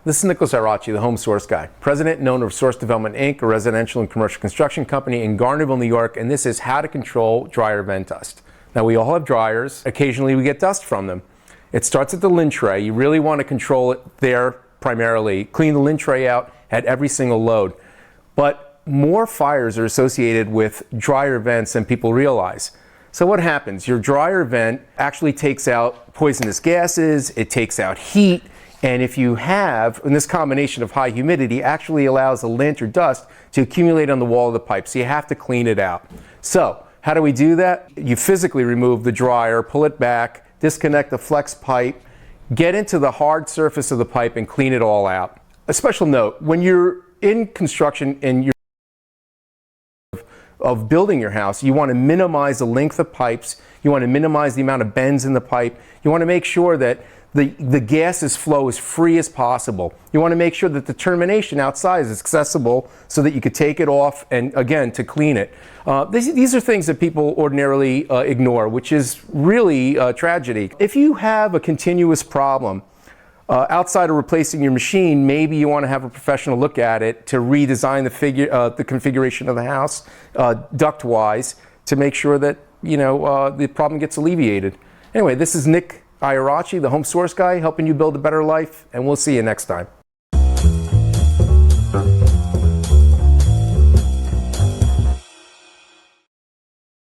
This is Nicholas Iarrocci, the Home Source Guy, president and owner of Source Development Inc., a residential and commercial construction company in Garnerville, New York, and this is how to control dryer vent dust. Now, we all have dryers. Occasionally, we get dust from them. It starts at the lint tray. You really want to control it there primarily. Clean the lint tray out at every single load. But more fires are associated with dryer vents than people realize. So what happens? Your dryer vent actually takes out poisonous gases, it takes out heat, and if you have, and this combination of high humidity actually allows the lint or dust to accumulate on the wall of the pipe, so you have to clean it out. So, how do we do that? You physically remove the dryer, pull it back, disconnect the flex pipe, get into the hard surface of the pipe and clean it all out. A special note, when you're in construction and you're of building your house, you want to minimize the length of pipes, you want to minimize the amount of bends in the pipe, you want to make sure that the gases flow as free as possible. You want to make sure that the termination outside is accessible so that you could take it off and, again, to clean it. These are things that people ordinarily ignore, which is really a tragedy. If you have a continuous problem, outside of replacing your machine, maybe you want to have a professional look at it to redesign the configuration of the house duct-wise to make sure that the problem gets alleviated. Anyway, this is Nick Iarrocci, the Home Source Guy, helping you build a better life, and we'll see you next time.